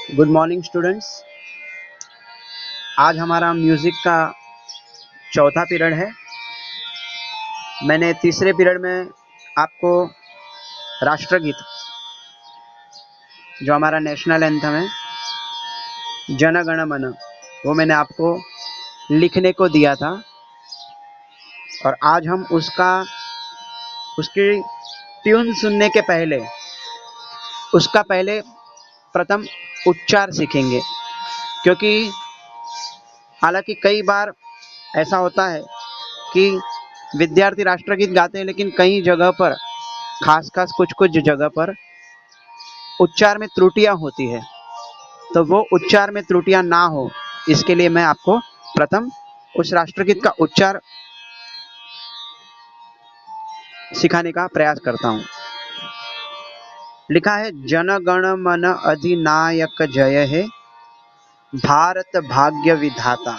Good morning students. आज हमारा music का चौथा पीरियड है। मैंने तीसरे पीरियड में आपको राष्ट्रगीत, जो हमारा नेशनल एंथम है, जन गण मन, वो मैंने आपको लिखने को दिया था और आज हम उसकी ट्यून सुनने के पहले उसका प्रथम उच्चार सीखेंगे, क्योंकि हालांकि कई बार ऐसा होता है कि विद्यार्थी राष्ट्रगीत गाते हैं, लेकिन कई जगह पर, खास कुछ जगह पर उच्चार में त्रुटियां होती है। तो वो उच्चार में त्रुटियां ना हो, इसके लिए मैं आपको प्रथम उस राष्ट्रगीत का उच्चार सिखाने का प्रयास करता हूं। लिखा है, जन गण मन अधिनायक जय हे, भारत भाग्य विधाता,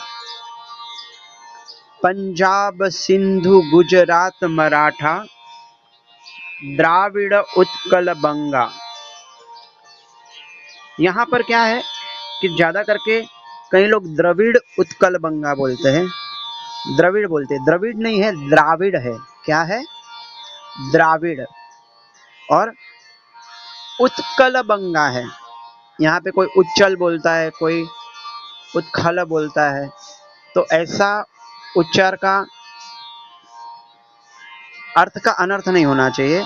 पंजाब सिंधु गुजरात मराठा, द्राविड़ उत्कल बंगा। यहाँ पर क्या है कि ज्यादा करके कई लोग द्रविड़ उत्कल बंगा बोलते हैं, द्रविड़ बोलते हैं। द्रविड़ नहीं है, द्राविड़ है। क्या है? द्राविड़। और उत्कल बंगा है। यहाँ पे कोई उच्चल बोलता है, कोई उत्खल बोलता है, तो ऐसा उच्चार का अर्थ का अनर्थ नहीं होना चाहिए।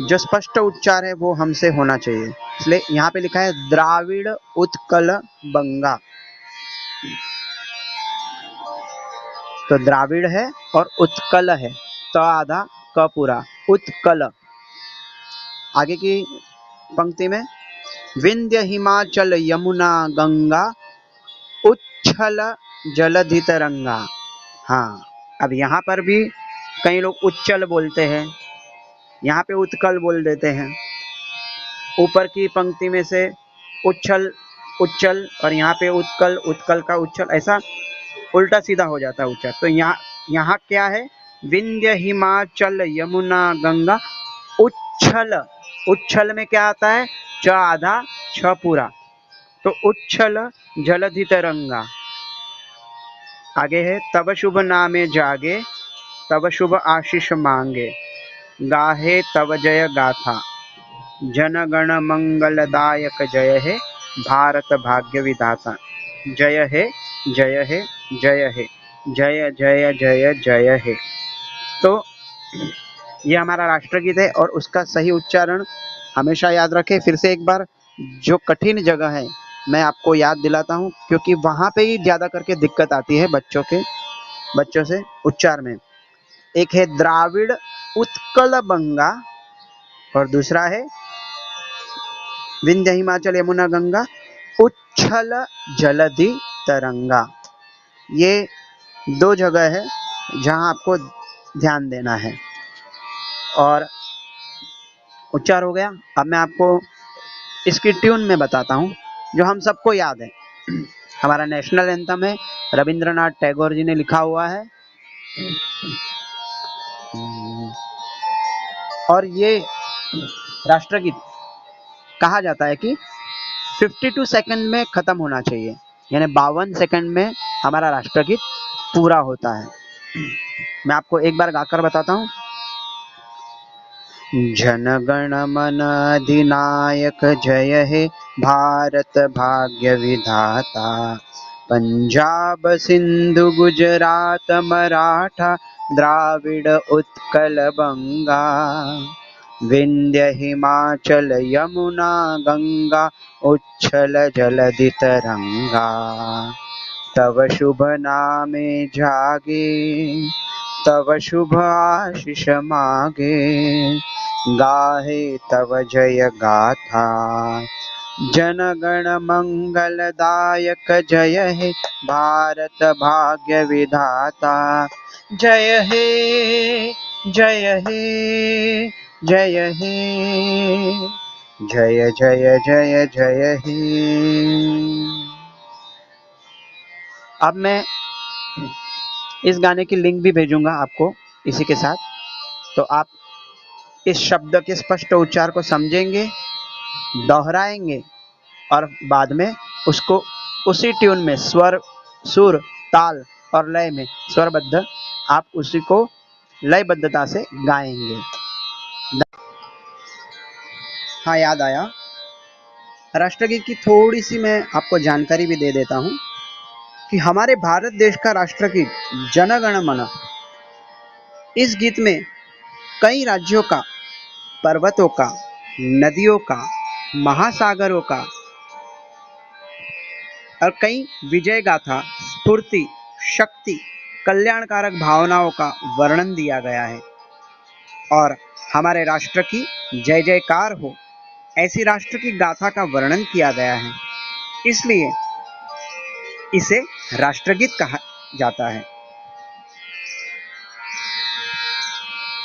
जो स्पष्ट उच्चार है वो हमसे होना चाहिए, इसलिए यहाँ पे लिखा है द्राविड़ उत्कल बंगा। तो द्राविड़ है और उत्कल है, तो आधा क पूरा, उत्कल। आगे की पंक्ति में, विंध्य हिमाचल यमुना गंगा, उच्छल जलधि तरंगा। हाँ, अब यहाँ पर भी कई लोग उच्चल बोलते हैं, यहाँ पे उत्कल बोल देते हैं। ऊपर की पंक्ति में से उच्छल उच्चल और यहाँ पे उत्कल, उत्कल का उच्छल, ऐसा उल्टा सीधा हो जाता है उच्चार। तो यहाँ क्या है? विंध्य हिमाचल यमुना गंगा, उच्छल। उच्छल में क्या आता है? च आधा छ पूरा, तो उच्छल जलधि तरंगा। आगे है, तब शुभ नामे जागे, तब शुभ आशीष मांगे, गाहे तब जय गाथा, जन गण मंगलदायक जय हे, भारत भाग्य विधाता। जय हे, जय हे, जय हे, जय जय जय जय हे। तो ये हमारा राष्ट्रगीत है और उसका सही उच्चारण हमेशा याद रखें। फिर से एक बार जो कठिन जगह है मैं आपको याद दिलाता हूँ, क्योंकि वहाँ पे ही ज़्यादा करके दिक्कत आती है बच्चों से उच्चार में। एक है द्राविड़ उत्कल बंगा और दूसरा है विंध्य हिमाचल यमुना गंगा, उच्छल जलधि तरंगा। ये दो जगह है जहाँ आपको ध्यान देना है। और उच्चार हो गया। अब मैं आपको इसकी ट्यून में बताता हूँ, जो हम सबको याद है। हमारा नेशनल एंथम है, रविंद्रनाथ टैगोर जी ने लिखा हुआ है, और ये राष्ट्रगीत कहा जाता है कि 52 सेकंड में खत्म होना चाहिए, यानी 52 सेकंड में हमारा राष्ट्रगीत पूरा होता है। मैं आपको एक बार गाकर बताता हूँ। जन गण मन अधिनायक जय हे, भारत भाग्य विधाता, पंजाब सिंधु गुजरात मराठा, द्राविड़ उत्कल बंगा, विंध्य हिमाचल यमुना गंगा, उच्छल जलधि तरंगा। तव शुभ नामे जागे, तव शुभ आशीष मागे, गाहे तव जय गाथा, जन गण मंगलदायक जय हे, भारत भाग्य विधाता। जय हे, जय हे, जय हे, जय जय जय जय हे। अब मैं इस गाने की लिंक भी भेजूंगा आपको इसी के साथ, तो आप इस शब्द के स्पष्ट उच्चार को समझेंगे, दोहराएंगे और बाद में उसको उसी ट्यून में स्वर, सुर, ताल और लय में स्वरबद्ध आप उसी को लयबद्धता से गाएंगे। हाँ, याद आया, राष्ट्रगीत की थोड़ी सी मैं आपको जानकारी भी दे देता हूँ कि हमारे भारत देश का राष्ट्रगीत जन गण मन, इस गीत में कई राज्यों का, पर्वतों का, नदियों का, महासागरों का और कई विजय गाथा, स्फूर्ति, शक्ति, कल्याणकारक भावनाओं का वर्णन दिया गया है और हमारे राष्ट्र की जय जयकार हो ऐसी राष्ट्र की गाथा का वर्णन किया गया है, इसलिए इसे राष्ट्रगीत कहा जाता है।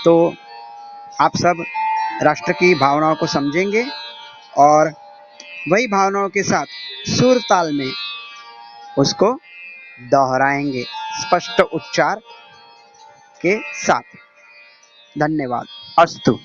तो आप सब राष्ट्र की भावनाओं को समझेंगे और वही भावनाओं के साथ सुर ताल में उसको दोहराएंगे स्पष्ट उच्चार के साथ। धन्यवाद। अस्तु।